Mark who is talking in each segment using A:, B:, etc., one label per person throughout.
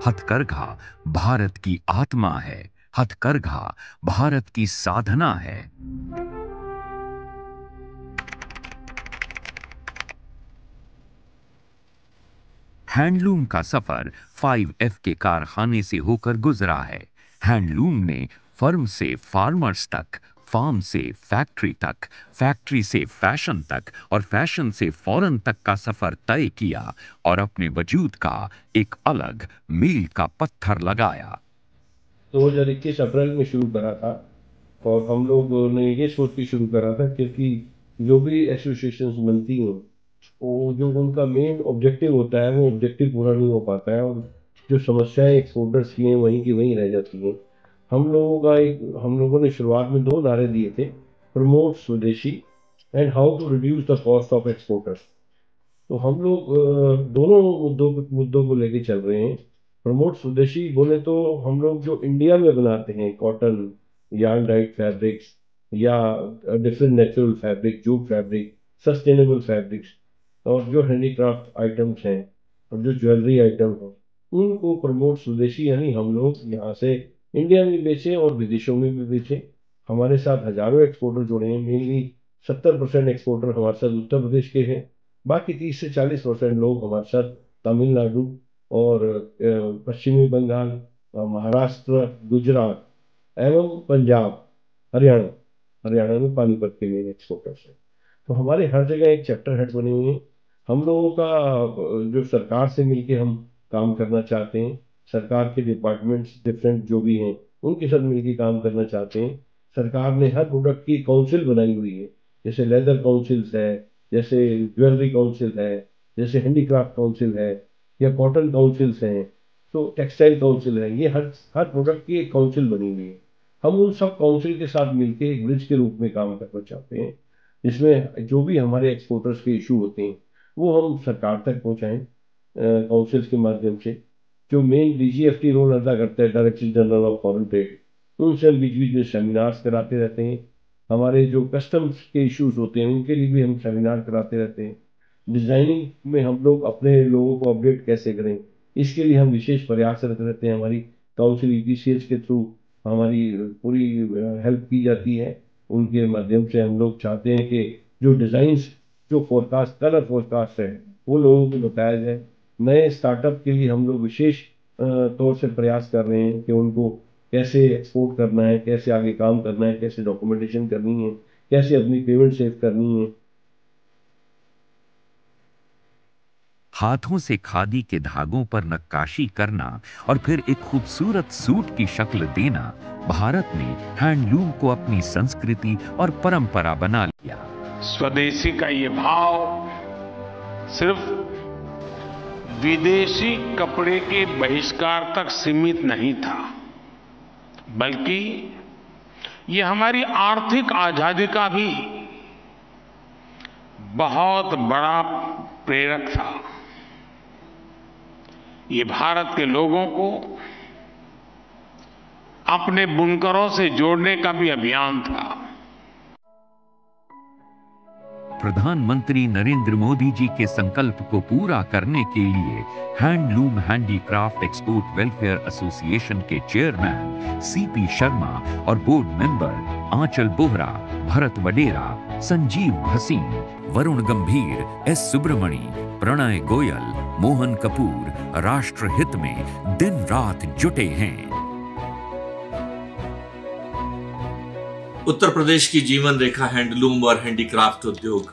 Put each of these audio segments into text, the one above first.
A: हथकरघा भारत की आत्मा है, हथकरघा भारत की साधना है। हैंडलूम का सफर 5F के कारखाने से होकर गुजरा है। हैंडलूम ने फर्म से फार्मर्स तक, फार्म से फैक्ट्री तक, फैक्ट्री से फैशन तक और फैशन से फॉरेन तक का सफर तय किया और अपने वजूद का एक अलग मील का पत्थर लगाया।
B: 2021 अप्रैल में शुरू करा था और हम लोगों ने ये सोच के शुरू करा था क्योंकि जो भी एसोसिएशंस बनती हैं वो जो उनका मेन ऑब्जेक्टिव होता है वो ऑब्जेक्टिव पूरा नहीं हो पाता है और जो समस्याएं एक्सपोर्टर्स की हैं वहीं की वहीं रह जाती हैं। हम लोगों ने शुरुआत में 2 नारे दिए थे, promote Swadeshi and how to reduce the cost of exporters. तो हम लोग दोनों मुद्दों को लेके चल रहे हैं। प्रमोट स्वदेशी बोले तो हम लोग जो इंडिया में बनाते हैं कॉटन, यार्न डाइड फैब्रिक्स या different natural fabric, jute fabric, sustainable fabrics और जो हैंडीक्राफ्ट आइटम्स हैं और जो ज्वेलरी आइटम हैं उनको प्रमोट स्वदेशी यानी हम लोग यहाँ से इंडिया में बेचें और विदेशों में भी बेचें। हमारे साथ हजारों एक्सपोर्टर जुड़े हैं, मेनली 70% एक्सपोर्टर हमारे साथ उत्तर प्रदेश के हैं, बाकी 30 से 40% लोग हमारे साथ तमिलनाडु और पश्चिमी बंगाल, महाराष्ट्र, गुजरात एवं पंजाब, हरियाणा हरियाणा में पानीपत के मेन एक्सपोर्टर्स हैं। तो हमारे हर जगह एक चैप्टर हेड बने हुए हैं। हम लोगों का जो सरकार से मिलके हम काम करना चाहते हैं, सरकार के डिपार्टमेंट्स डिफरेंट जो भी हैं उनके साथ मिलके काम करना चाहते हैं। सरकार ने हर प्रोडक्ट की काउंसिल बनाई हुई है, जैसे लेदर काउंसिल्स है, जैसे ज्वेलरी काउंसिल है, जैसे हैंडीक्राफ्ट काउंसिल है या कॉटन काउंसिल्स हैं, तो टेक्सटाइल काउंसिल है। ये हर हर प्रोडक्ट की एक काउंसिल बनी हुई है। हम उन सब काउंसिल के साथ मिलके एक ब्रिज के रूप में काम करना चाहते हैं, जिसमें जो भी हमारे एक्सपोर्टर्स के इशू होते हैं वो हम सरकार तक पहुंचाएं काउंसिल्स के माध्यम से। जो मेन डीजीएफटी रोल अदा करता है, director general of foreign trade, उनसे हम बीच बीच में सेमिनार्स कराते रहते हैं। हमारे जो कस्टम्स के इश्यूज होते हैं उनके लिए भी हम सेमिनार कराते रहते हैं। डिजाइनिंग में हम लोग अपने लोगों को अपडेट कैसे करें, इसके लिए हम विशेष प्रयास करते रहते हैं। हमारी काउंसिल ईपीसीएच के थ्रू हमारी पूरी हेल्प की जाती है। उनके माध्यम से हम लोग चाहते हैं कि जो डिज़ाइंस, जो फोरकास्ट, कलर फोरकास्ट है वो लोगों को बताया जाए। नए स्टार्टअप के लिए हम लोग विशेष तौर से प्रयास कर रहे हैं कि उनको कैसे एक्सपोर्ट करना है, कैसे आगे काम करना है, कैसे डॉक्यूमेंटेशन करनी है, कैसे अपनी पेमेंट सेव करनी है।
A: हाथों से खादी के धागों पर नक्काशी करना और फिर एक खूबसूरत सूट की शक्ल देना, भारत ने हैंडलूम को अपनी संस्कृति और परंपरा बना लिया।
C: स्वदेशी का ये भाव सिर्फ विदेशी कपड़े के बहिष्कार तक सीमित नहीं था, बल्कि ये हमारी आर्थिक आजादी का भी बहुत बड़ा प्रेरक था। ये भारत के लोगों को अपने बुनकरों से जोड़ने का भी अभियान था।
A: प्रधानमंत्री नरेंद्र मोदी जी के संकल्प को पूरा करने के लिए handloom handicraft export welfare association के चेयरमैन सीपी शर्मा और बोर्ड मेंबर आंचल बोहरा, भरत वडेरा, संजीव भसीन, वरुण गंभीर, एस सुब्रमणी, प्रणय गोयल, मोहन कपूर राष्ट्र हित में दिन रात जुटे हैं।
D: उत्तर प्रदेश की जीवन रेखा हैंडलूम और हैंडीक्राफ्ट उद्योग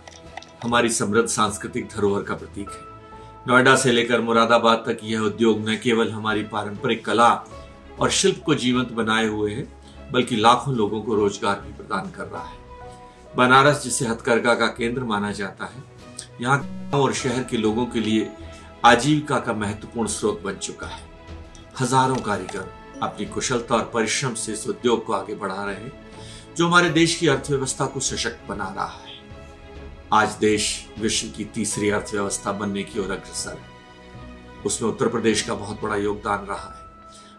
D: हमारी समृद्ध सांस्कृतिक धरोहर का प्रतीक है। नोएडा से लेकर मुरादाबाद तक यह उद्योग न केवल हमारी पारंपरिक कला और शिल्प को जीवंत बनाए हुए है, बल्कि लाखों लोगों को रोजगार भी प्रदान कर रहा है। बनारस, जिसे हथकरघा का केंद्र माना जाता है, यहाँ गांव और शहर के लोगों के लिए आजीविका का महत्वपूर्ण स्रोत बन चुका है। हजारों कारीगर अपनी कुशलता और परिश्रम से इस उद्योग को आगे बढ़ा रहे हैं, जो हमारे देश की अर्थव्यवस्था को सशक्त बना रहा है। आज देश विश्व की तीसरी अर्थव्यवस्था बनने की ओर अग्रसर है। उसमें उत्तर प्रदेश का बहुत बड़ा योगदान रहा है।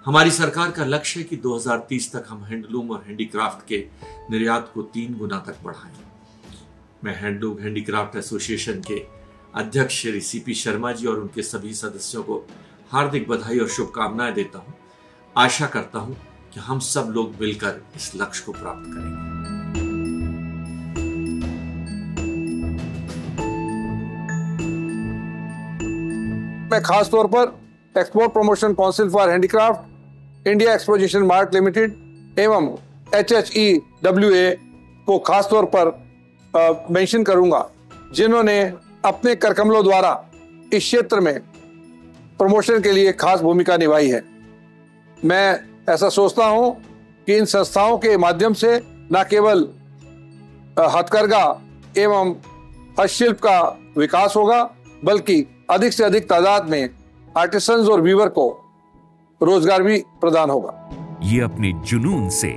D: हमारी सरकार का लक्ष्य है कि 2030 तक हम हैंडलूम और हैंडीक्राफ्ट के निर्यात को 3 गुना तक बढ़ाएं। मैं हैंडलूम हैंडीक्राफ्ट एसोसिएशन के अध्यक्ष श्री सीपी शर्मा जी और उनके सभी सदस्यों को हार्दिक बधाई और शुभकामनाएं देता हूं। आशा करता हूं कि हम सब लोग मिलकर इस लक्ष्य को प्राप्त करेंगे।
E: मैं खास तौर पर export promotion council for handicraft, India exposition mart limited एवं HHEWA को खास तौर पर मेंशन करूंगा, जिन्होंने अपने करकमलों द्वारा इस क्षेत्र में प्रमोशन के लिए खास भूमिका निभाई है। मैं ऐसा सोचता हूं कि इन संस्थाओं के माध्यम से न केवल हथकरघा एवं हस्तशिल्प का विकास होगा, बल्कि अधिक से अधिक तादाद में आर्टिसंस और वीवर को रोजगार भी प्रदान होगा।
A: ये अपने जुनून से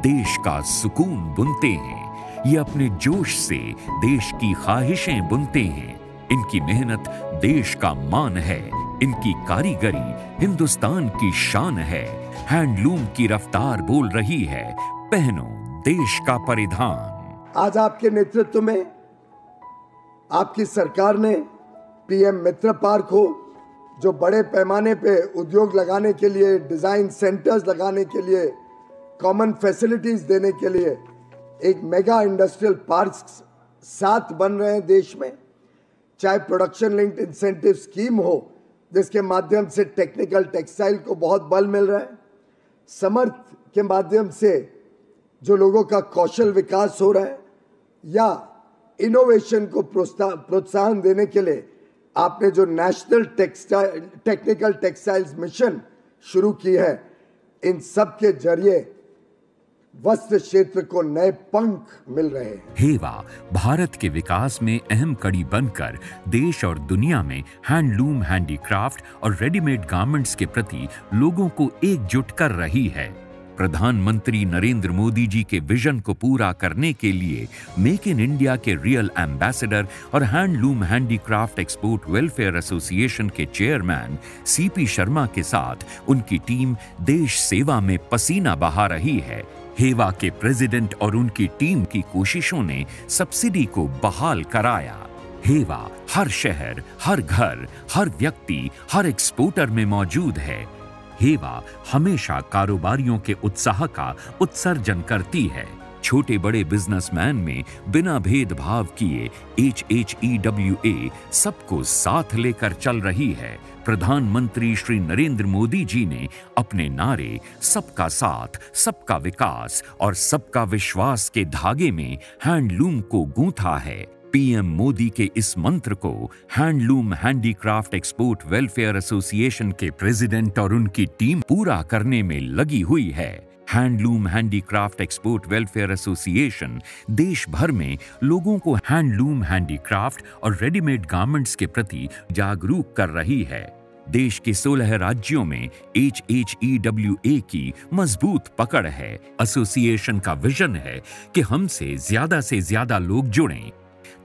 A: देश का सुकून बुनते हैं, ये अपने जोश से देश की ख्वाहिशें बुनते हैं। इनकी मेहनत देश का मान है, इनकी कारीगरी हिंदुस्तान की शान है। हैंडलूम की रफ्तार बोल रही है, पहनो देश का परिधान।
F: आज आपके नेतृत्व में आपकी सरकार ने PM मित्र पार्क हो, जो बड़े पैमाने पे उद्योग लगाने के लिए, डिजाइन सेंटर्स लगाने के लिए, कॉमन फैसिलिटीज देने के लिए एक मेगा इंडस्ट्रियल पार्क 7 बन रहे हैं देश में। चाहे प्रोडक्शन लिंक्ड इंसेंटिव स्कीम हो, जिसके माध्यम से टेक्निकल टेक्सटाइल को बहुत बल मिल रहा है, समर्थ के माध्यम से जो लोगों का कौशल विकास हो रहा है, या इनोवेशन को प्रोत्साहन देने के लिए आपने जो नेशनल टेक्निकल टेक्सटाइल्स मिशन शुरू की है, इन सब के जरिए वस्त्र क्षेत्र को नए पंख मिल रहे हैं।
A: हेवा भारत के विकास में अहम कड़ी बनकर देश और दुनिया में हैंडलूम, हैंडीक्राफ्ट और रेडीमेड गारमेंट्स के प्रति लोगों को एकजुट कर रही है। प्रधानमंत्री नरेंद्र मोदी जी के विजन को पूरा करने के लिए मेक इन इंडिया के रियल एम्बेसडर और handloom handicraft export welfare association के चेयरमैन CP शर्मा के साथ उनकी टीम देश सेवा में पसीना बहा रही है। हेवा के प्रेसिडेंट और उनकी टीम की कोशिशों ने सब्सिडी को बहाल कराया। हेवा हर शहर, हर घर, हर व्यक्ति, हर एक्सपोर्टर में मौजूद है। हेवा हमेशा कारोबारियों के उत्साह का उत्सर्जन करती है। छोटे बड़े बिजनेसमैन में बिना भेदभाव किए HHEWA सबको साथ लेकर चल रही है। प्रधानमंत्री श्री नरेंद्र मोदी जी ने अपने नारे सबका साथ, सबका विकास और सबका विश्वास के धागे में हैंडलूम को गूंथा है। PM मोदी के इस मंत्र को handloom handicraft export welfare association के प्रेसिडेंट और उनकी टीम पूरा करने में लगी हुई है। Handloom handicraft export welfare association देश भर में लोगों को हैंडलूम, हैंडीक्राफ्ट और रेडीमेड गारमेंट्स के प्रति जागरूक कर रही है। देश के 16 राज्यों में HHEWA की मजबूत पकड़ है। एसोसिएशन का विजन है कि हमसे ज्यादा लोग जुड़ें,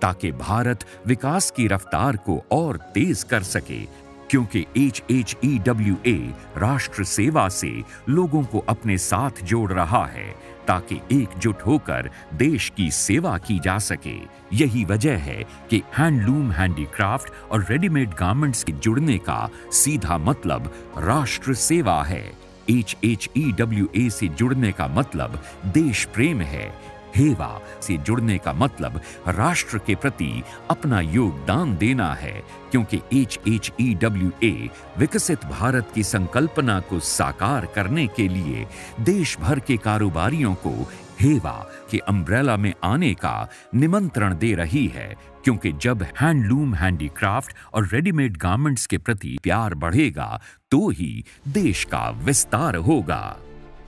A: ताकि भारत विकास की रफ्तार को और तेज कर सके, क्योंकि HHEWA राष्ट्र सेवा से लोगों को अपने साथ जोड़ रहा है, ताकि एकजुट होकर देश की सेवा की जा सके। यही वजह है कि हैंडलूम, हैंडीक्राफ्ट और रेडीमेड गारमेंट्स के जुड़ने का सीधा मतलब राष्ट्र सेवा है। HHEWA से जुड़ने का मतलब देश प्रेम है। हेवा से जुड़ने का मतलब राष्ट्र के प्रति अपना योगदान देना है, क्योंकि HHEWA विकसित भारत की संकल्पना को साकार करने के लिए देश भर के कारोबारियों को हेवा के अम्ब्रेला में आने का निमंत्रण दे रही है, क्योंकि जब हैंडलूम, हैंडीक्राफ्ट और रेडीमेड गारमेंट्स के प्रति प्यार बढ़ेगा तो ही देश का विस्तार होगा।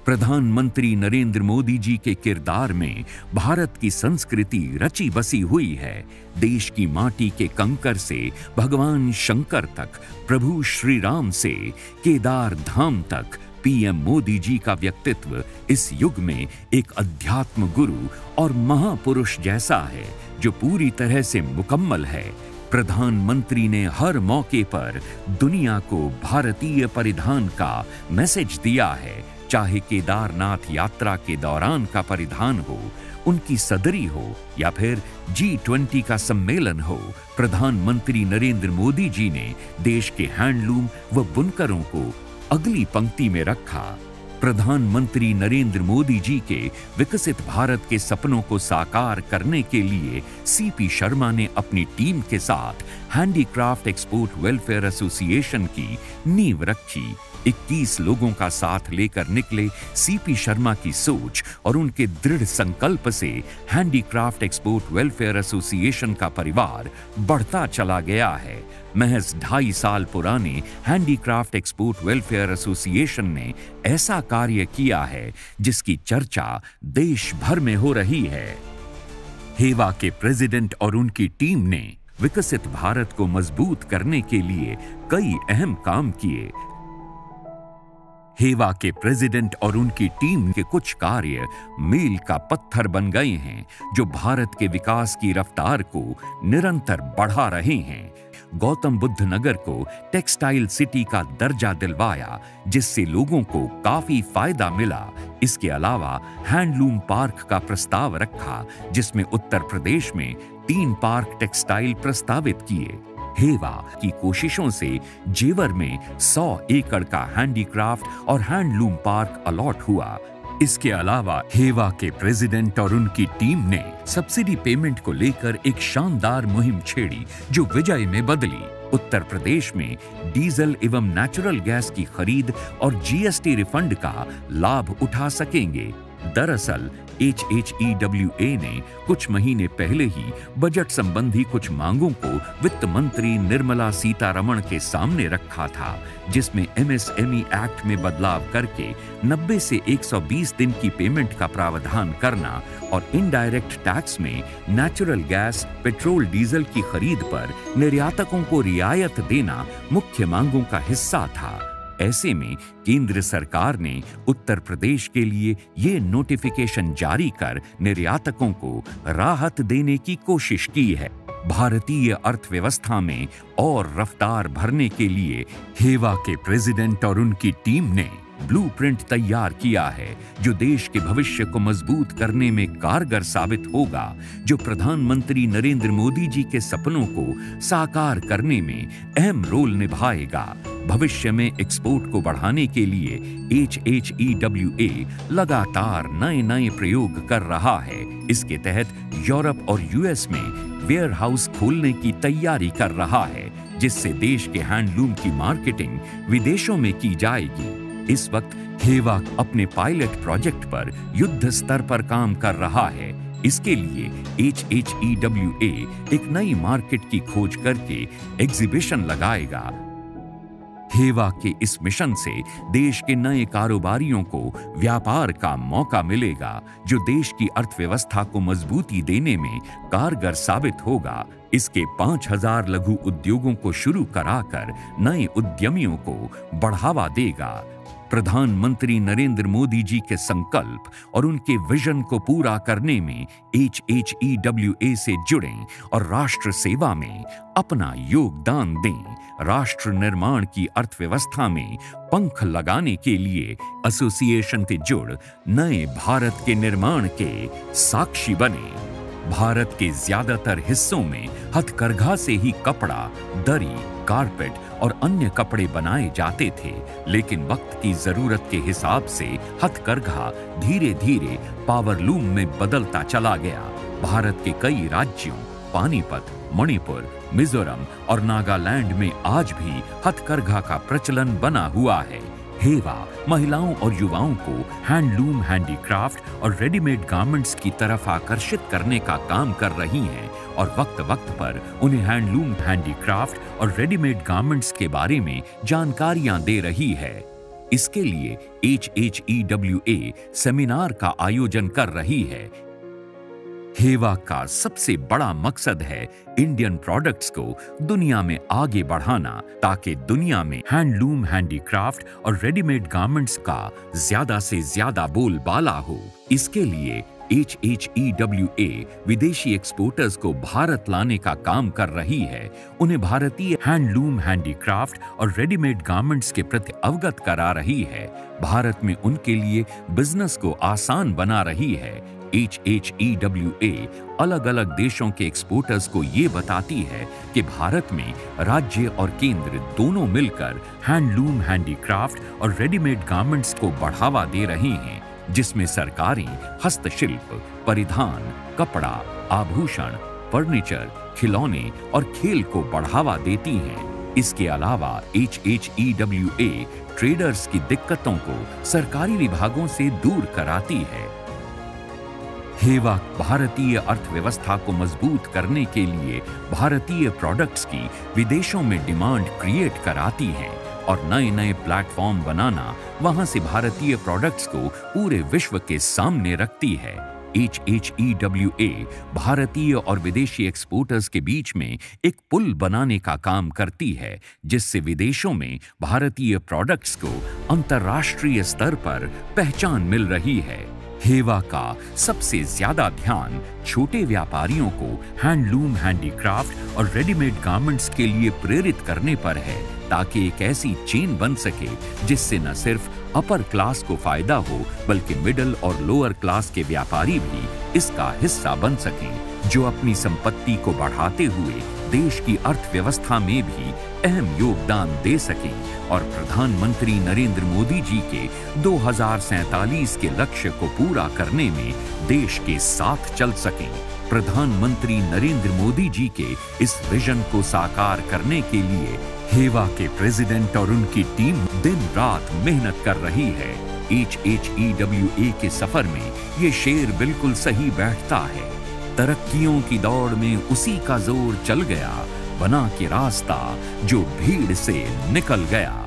A: प्रधानमंत्री नरेंद्र मोदी जी के किरदार में भारत की संस्कृति रची बसी हुई है। देश की माटी के कंकर से भगवान शंकर तक, प्रभु श्री राम से केदार धाम तक, PM मोदी जी का व्यक्तित्व इस युग में एक अध्यात्म गुरु और महापुरुष जैसा है, जो पूरी तरह से मुकम्मल है। प्रधानमंत्री ने हर मौके पर दुनिया को भारतीय परिधान का मैसेज दिया है, चाहे केदारनाथ यात्रा के दौरान का परिधान हो, उनकी सदरी हो या फिर G20 का सम्मेलन हो, प्रधानमंत्री नरेंद्र मोदी जी ने देश के हैंडलूम व बुनकरों को अगली पंक्ति में रखा। प्रधानमंत्री नरेंद्र मोदी जी के विकसित भारत के सपनों को साकार करने के लिए सीपी शर्मा ने अपनी टीम के साथ हैंडीक्राफ्ट एक्सपोर्ट वेलफेयर एसोसिएशन की नींव रखी। 21 लोगों का साथ लेकर निकले सीपी शर्मा की सोच और उनके दृढ़ संकल्प से हैंडीक्राफ्ट एक्सपोर्ट वेलफेयर एसोसिएशन का परिवार बढ़ता चला गया है। महज 2.5 साल पुराने हैंडीक्राफ्ट एक्सपोर्ट वेलफेयर एसोसिएशन ने ऐसा कार्य किया है जिसकी चर्चा देश भर में हो रही है। हेवा के प्रेसिडेंट और उनकी टीम ने विकसित भारत को मजबूत करने के लिए कई अहम काम किए। हेवा के प्रेसिडेंट और उनकी टीम के कुछ कार्य मील का पत्थर बन गए हैं, जो भारत के विकास की रफ्तार को निरंतर बढ़ा रहे हैं। गौतम बुद्ध नगर को टेक्सटाइल सिटी का दर्जा दिलवाया, जिससे लोगों को काफी फायदा मिला। इसके अलावा हैंडलूम पार्क का प्रस्ताव रखा, जिसमें उत्तर प्रदेश में 3 पार्क टेक्सटाइल प्रस्तावित किए। हेवा की कोशिशों से जेवर में 100 एकड़ का हैंडीक्राफ्ट और हैंडलूम पार्क अलॉट हुआ। इसके अलावा हेवा के प्रेसिडेंट और उनकी टीम ने सब्सिडी पेमेंट को लेकर एक शानदार मुहिम छेड़ी, जो विजय में बदली। उत्तर प्रदेश में डीजल एवं नेचुरल गैस की खरीद और जीएसटी रिफंड का लाभ उठा सकेंगे। दरअसल HHEWA ने कुछ महीने पहले ही बजट संबंधी कुछ मांगों को वित्त मंत्री निर्मला सीतारमण के सामने रखा था, जिसमें MSME एक्ट में बदलाव करके 90 से 120 दिन की पेमेंट का प्रावधान करना और इनडायरेक्ट टैक्स में नेचुरल गैस, पेट्रोल, डीजल की खरीद पर निर्यातकों को रियायत देना मुख्य मांगों का हिस्सा था। ऐसे में केंद्र सरकार ने उत्तर प्रदेश के लिए ये नोटिफिकेशन जारी कर निर्यातकों को राहत देने की कोशिश की है। भारतीय अर्थव्यवस्था में और रफ्तार भरने के लिए हेवा के प्रेसिडेंट और उनकी टीम ने ब्लूप्रिंट तैयार किया है, जो देश के भविष्य को मजबूत करने में कारगर साबित होगा, जो प्रधानमंत्री नरेंद्र मोदी जी के सपनों को साकार करने में अहम रोल निभाएगा। भविष्य में एक्सपोर्ट को बढ़ाने के लिए HHEWA लगातार नए प्रयोग कर रहा है। इसके तहत यूरोप और US में वेयर हाउस खोलने की तैयारी कर रहा है, जिससे देश के हैंडलूम की मार्केटिंग विदेशों में की जाएगी। इस वक्त हेवा अपने पायलट प्रोजेक्ट पर युद्ध स्तर पर काम कर रहा है। इसके लिए HHEWA एक नई मार्केट की खोज करके एग्जीबिशन लगाएगा। हेवा के इस मिशन से देश के नए कारोबारियों को व्यापार का मौका मिलेगा, जो देश की अर्थव्यवस्था को मजबूती देने में कारगर साबित होगा। इसके 5000 लघु उद्योगों को शुरू कराकर नए उद्यमियों को बढ़ावा देगा। प्रधानमंत्री नरेंद्र मोदी जी के संकल्प और उनके विजन को पूरा करने में HHEWA से जुड़ें और राष्ट्र सेवा में अपना योगदान दें। राष्ट्र निर्माण की अर्थव्यवस्था में पंख लगाने के लिए एसोसिएशन से जुड़ नए भारत के निर्माण के साक्षी बने। भारत के ज्यादातर हिस्सों में हथकरघा से ही कपड़ा, दरी, कारपेट और अन्य कपड़े बनाए जाते थे, लेकिन वक्त की जरूरत के हिसाब से हथकरघा धीरे धीरे पावरलूम में बदलता चला गया। भारत के कई राज्यों पानीपत, मणिपुर, मिजोरम और नागालैंड में आज भी हथकरघा का प्रचलन बना हुआ है। हेवा महिलाओं और युवाओं को हैंडलूम, हैंडीक्राफ्ट और रेडीमेड गारमेंट्स की तरफ आकर्षित करने का काम कर रही हैं और वक्त वक्त पर उन्हें हैंडलूम, हैंडीक्राफ्ट और रेडीमेड गारमेंट्स के बारे में जानकारियां दे रही है। इसके लिए HHEWA सेमिनार का आयोजन कर रही है। हेवा का सबसे बड़ा मकसद है इंडियन प्रोडक्ट्स को दुनिया में आगे बढ़ाना, ताकि दुनिया में हैंडलूम, हैंडीक्राफ्ट और रेडीमेड गारमेंट्स का ज्यादा से ज्यादा बोलबाला हो। इसके लिए HHEWA विदेशी एक्सपोर्टर्स को भारत लाने का काम कर रही है, उन्हें भारतीय हैंडलूम, हैंडीक्राफ्ट और रेडीमेड गारमेंट्स के प्रति अवगत करा रही है, भारत में उनके लिए बिजनेस को आसान बना रही है। HHEWA अलग अलग देशों के एक्सपोर्टर्स को ये बताती है कि भारत में राज्य और केंद्र दोनों मिलकर हैंडलूम, हैंडीक्राफ्ट और रेडीमेड गारमेंट्स को बढ़ावा दे रहे हैं, जिसमें सरकारें हस्तशिल्प, परिधान, कपड़ा, आभूषण, फर्नीचर, खिलौने और खेल को बढ़ावा देती हैं। इसके अलावा HHEWA ट्रेडर्स की दिक्कतों को सरकारी विभागों से दूर कराती है। हेवा भारतीय अर्थव्यवस्था को मजबूत करने के लिए भारतीय प्रोडक्ट्स की विदेशों में डिमांड क्रिएट कराती है और नए नए प्लेटफॉर्म बनाना वहां से भारतीय प्रोडक्ट्स को पूरे विश्व के सामने रखती है। HHEWA भारतीय और विदेशी एक्सपोर्टर्स के बीच में एक पुल बनाने का काम करती है, जिससे विदेशों में भारतीय प्रोडक्ट्स को अंतर्राष्ट्रीय स्तर पर पहचान मिल रही है। हेवा का सबसे ज्यादा ध्यान छोटे व्यापारियों को हैंडलूम, हैंडीक्राफ्ट और रेडीमेड गारमेंट्स के लिए प्रेरित करने पर है, ताकि एक ऐसी चेन बन सके जिससे न सिर्फ अपर क्लास को फायदा हो, बल्कि मिडिल और लोअर क्लास के व्यापारी भी इसका हिस्सा बन सकें, जो अपनी संपत्ति को बढ़ाते हुए देश की अर्थव्यवस्था में भी अहम योगदान दे सकें और प्रधानमंत्री नरेंद्र मोदी जी के 2047 के लक्ष्य को पूरा करने में देश के साथ चल सकें। प्रधानमंत्री नरेंद्र मोदी जी के इस विजन को साकार करने के लिए हेवा के प्रेसिडेंट और उनकी टीम दिन रात मेहनत कर रही है। HHEWA के सफर में ये शेर बिल्कुल सही बैठता है। तरक्कियों की दौड़ में उसी का जोर चल गया, बना के रास्ता जो भीड़ से निकल गया।